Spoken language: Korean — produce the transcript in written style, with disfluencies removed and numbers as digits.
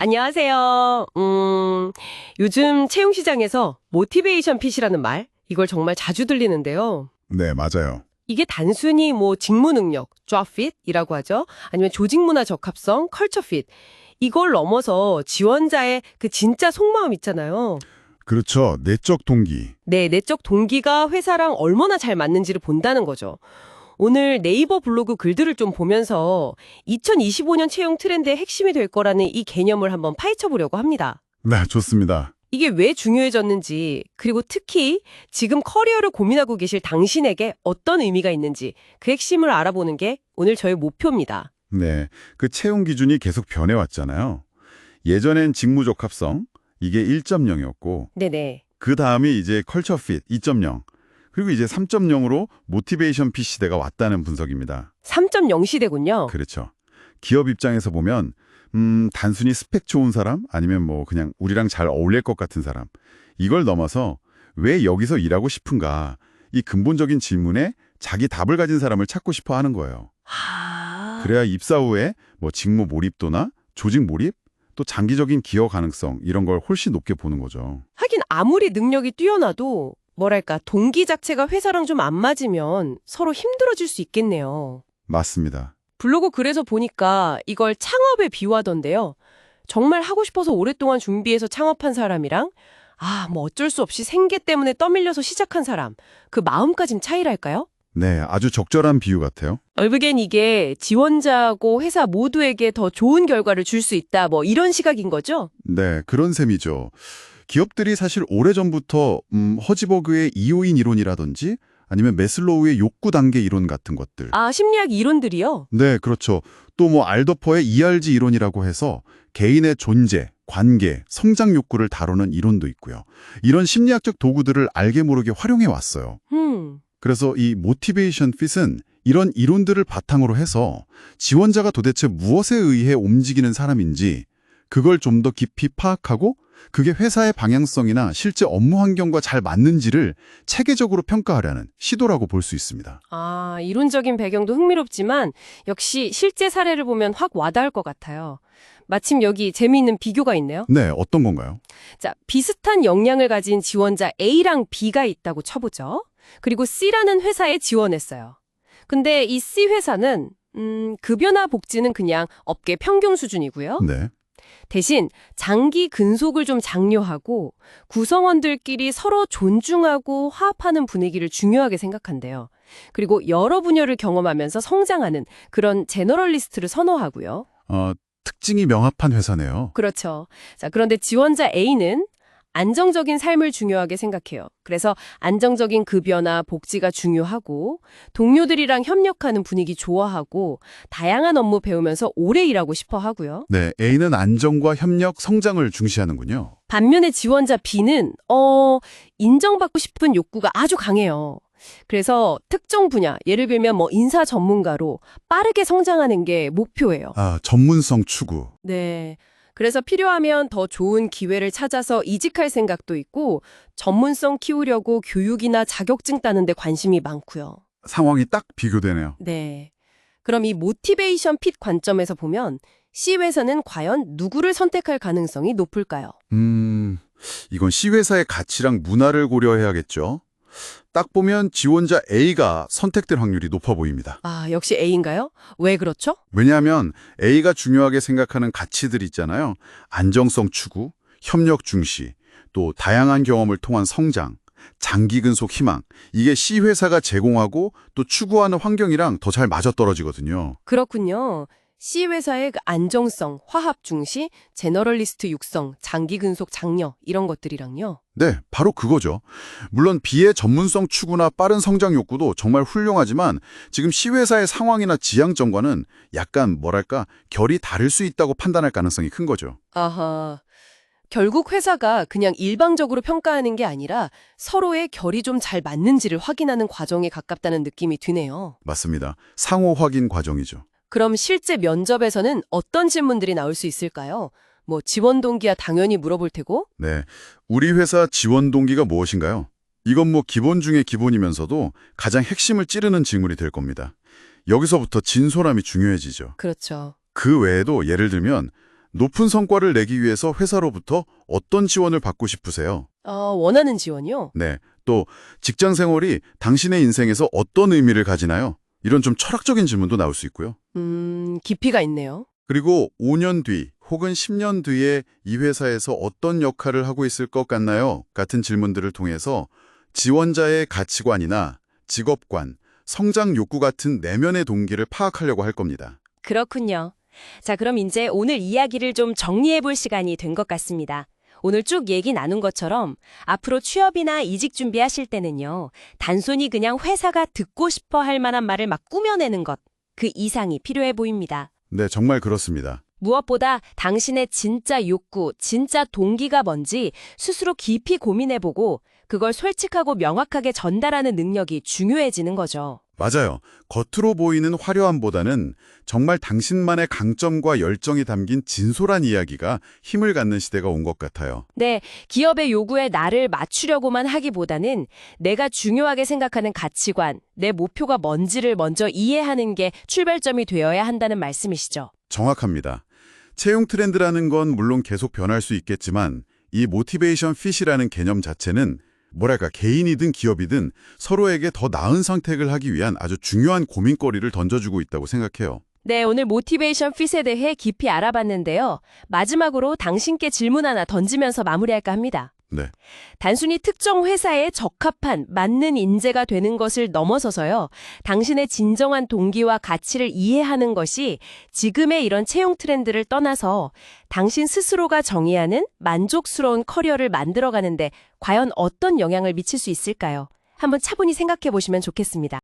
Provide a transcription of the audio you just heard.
안녕하세요. 요즘 채용 시장에서 모티베이션 핏이라는 말, 이걸 정말 자주 들리는데요. 네, 맞아요. 이게 단순히 뭐 직무 능력, job fit이라고 하죠. 아니면 조직 문화 적합성, culture fit. 이걸 넘어서 지원자의 그 진짜 속마음 있잖아요. 그렇죠. 내적 동기. 네, 내적 동기가 회사랑 얼마나 잘 맞는지를 본다는 거죠. 오늘 네이버 블로그 글들을 좀 보면서 2025년 채용 트렌드의 핵심이 될 거라는 이 개념을 한번 파헤쳐 보려고 합니다. 네, 좋습니다. 이게 왜 중요해졌는지, 그리고 특히 지금 커리어를 고민하고 계실 당신에게 어떤 의미가 있는지 그 핵심을 알아보는 게 오늘 저의 목표입니다. 네, 그 채용 기준이 계속 변해왔잖아요. 예전엔 직무 적합성, 이게 1.0이었고 네네. 그 다음이 이제 컬처 핏 2.0, 그리고 이제 3.0으로 모티베이션 핏 시대가 왔다는 분석입니다. 3.0 시대군요. 그렇죠. 기업 입장에서 보면 단순히 스펙 좋은 사람 아니면 뭐 그냥 우리랑 잘 어울릴 것 같은 사람, 이걸 넘어서 왜 여기서 일하고 싶은가, 이 근본적인 질문에 자기 답을 가진 사람을 찾고 싶어 하는 거예요. 그래야 입사 후에 뭐 직무 몰입도나 조직 몰입, 또 장기적인 기여 가능성 이런 걸 훨씬 높게 보는 거죠. 하긴 아무리 능력이 뛰어나도 뭐랄까 동기 자체가 회사랑 좀 안 맞으면 서로 힘들어질 수 있겠네요. 맞습니다. 블로그 글에서 보니까 이걸 창업에 비유하던데요. 정말 하고 싶어서 오랫동안 준비해서 창업한 사람이랑 뭐 어쩔 수 없이 생계 때문에 떠밀려서 시작한 사람, 그 마음가짐 차이랄까요? 네, 아주 적절한 비유 같아요. 결국엔 이게 지원자고 회사 모두에게 더 좋은 결과를 줄 수 있다, 뭐 이런 시각인 거죠? 네, 그런 셈이죠. 기업들이 사실 오래전부터 허즈버그의 이요인 이론이라든지 아니면 매슬로우의 욕구 단계 이론 같은 것들. 심리학 이론들이요? 네, 그렇죠. 또 뭐 알더퍼의 ERG 이론이라고 해서 개인의 존재, 관계, 성장 욕구를 다루는 이론도 있고요. 이런 심리학적 도구들을 알게 모르게 활용해 왔어요. 그래서 이 모티베이션 핏은 이런 이론들을 바탕으로 해서 지원자가 도대체 무엇에 의해 움직이는 사람인지 그걸 좀 더 깊이 파악하고 그게 회사의 방향성이나 실제 업무 환경과 잘 맞는지를 체계적으로 평가하려는 시도라고 볼 수 있습니다. 이론적인 배경도 흥미롭지만 역시 실제 사례를 보면 확 와닿을 것 같아요. 마침 여기 재미있는 비교가 있네요. 네, 어떤 건가요? 자, 비슷한 역량을 가진 지원자 A랑 B가 있다고 쳐보죠. 그리고 C라는 회사에 지원했어요. 근데 이 C 회사는 급여나 복지는 그냥 업계 평균 수준이고요. 네. 대신 장기 근속을 좀 장려하고 구성원들끼리 서로 존중하고 화합하는 분위기를 중요하게 생각한대요. 그리고 여러 분야를 경험하면서 성장하는 그런 제너럴리스트를 선호하고요. 특징이 명확한 회사네요. 그렇죠. 자, 그런데 지원자 A는 안정적인 삶을 중요하게 생각해요. 그래서 안정적인 급여나 복지가 중요하고 동료들이랑 협력하는 분위기 좋아하고 다양한 업무 배우면서 오래 일하고 싶어 하고요. 네, A는 안정과 협력, 성장을 중시하는군요. 반면에 지원자 B는 인정받고 싶은 욕구가 아주 강해요. 그래서 특정 분야, 예를 들면 뭐 인사 전문가로 빠르게 성장하는 게 목표예요. 전문성 추구. 네. 그래서 필요하면 더 좋은 기회를 찾아서 이직할 생각도 있고 전문성 키우려고 교육이나 자격증 따는 데 관심이 많고요. 상황이 딱 비교되네요. 네. 그럼 이 모티베이션 핏 관점에서 보면 C회사는 과연 누구를 선택할 가능성이 높을까요? 이건 C회사의 가치랑 문화를 고려해야겠죠. 딱 보면 지원자 A가 선택될 확률이 높아 보입니다. 역시 A인가요? 왜 그렇죠? 왜냐하면 A가 중요하게 생각하는 가치들 있잖아요. 안정성 추구, 협력 중시, 또 다양한 경험을 통한 성장, 장기 근속 희망. 이게 C회사가 제공하고 또 추구하는 환경이랑 더 잘 맞아떨어지거든요. 그렇군요. C회사의 그 안정성, 화합 중시, 제너럴리스트 육성, 장기 근속 장려 이런 것들이랑요. 네, 바로 그거죠. 물론 B의 전문성 추구나 빠른 성장 욕구도 정말 훌륭하지만 지금 C회사의 상황이나 지향점과는 약간 결이 다를 수 있다고 판단할 가능성이 큰 거죠. 아하. 결국 회사가 그냥 일방적으로 평가하는 게 아니라 서로의 결이 좀 잘 맞는지를 확인하는 과정에 가깝다는 느낌이 드네요. 맞습니다. 상호 확인 과정이죠. 그럼 실제 면접에서는 어떤 질문들이 나올 수 있을까요? 뭐 지원 동기야 당연히 물어볼 테고. 네, 우리 회사 지원 동기가 무엇인가요? 이건 뭐 기본 중에 기본이면서도 가장 핵심을 찌르는 질문이 될 겁니다. 여기서부터 진솔함이 중요해지죠. 그렇죠. 그 외에도 예를 들면 높은 성과를 내기 위해서 회사로부터 어떤 지원을 받고 싶으세요? 원하는 지원이요? 네. 또 직장 생활이 당신의 인생에서 어떤 의미를 가지나요? 이런 좀 철학적인 질문도 나올 수 있고요. 깊이가 있네요. 그리고 5년 뒤 혹은 10년 뒤에 이 회사에서 어떤 역할을 하고 있을 것 같나요? 같은 질문들을 통해서 지원자의 가치관이나 직업관, 성장 욕구 같은 내면의 동기를 파악하려고 할 겁니다. 그렇군요. 자, 그럼 이제 오늘 이야기를 좀 정리해 볼 시간이 된 것 같습니다. 오늘 쭉 얘기 나눈 것처럼 앞으로 취업이나 이직 준비하실 때는요, 단순히 그냥 회사가 듣고 싶어 할 만한 말을 막 꾸며내는 것, 그 이상이 필요해 보입니다. 네, 정말 그렇습니다. 무엇보다 당신의 진짜 욕구, 진짜 동기가 뭔지 스스로 깊이 고민해보고 그걸 솔직하고 명확하게 전달하는 능력이 중요해지는 거죠. 맞아요. 겉으로 보이는 화려함보다는 정말 당신만의 강점과 열정이 담긴 진솔한 이야기가 힘을 갖는 시대가 온 것 같아요. 네, 기업의 요구에 나를 맞추려고만 하기보다는 내가 중요하게 생각하는 가치관, 내 목표가 뭔지를 먼저 이해하는 게 출발점이 되어야 한다는 말씀이시죠. 정확합니다. 채용 트렌드라는 건 물론 계속 변할 수 있겠지만 이 모티베이션 핏이라는 개념 자체는 뭐랄까 개인이든 기업이든 서로에게 더 나은 선택을 하기 위한 아주 중요한 고민거리를 던져주고 있다고 생각해요. 네, 오늘 모티베이션 핏에 대해 깊이 알아봤는데요. 마지막으로 당신께 질문 하나 던지면서 마무리할까 합니다. 네. 단순히 특정 회사에 적합한 맞는 인재가 되는 것을 넘어서서요. 당신의 진정한 동기와 가치를 이해하는 것이 지금의 이런 채용 트렌드를 떠나서 당신 스스로가 정의하는 만족스러운 커리어를 만들어가는데 과연 어떤 영향을 미칠 수 있을까요? 한번 차분히 생각해 보시면 좋겠습니다.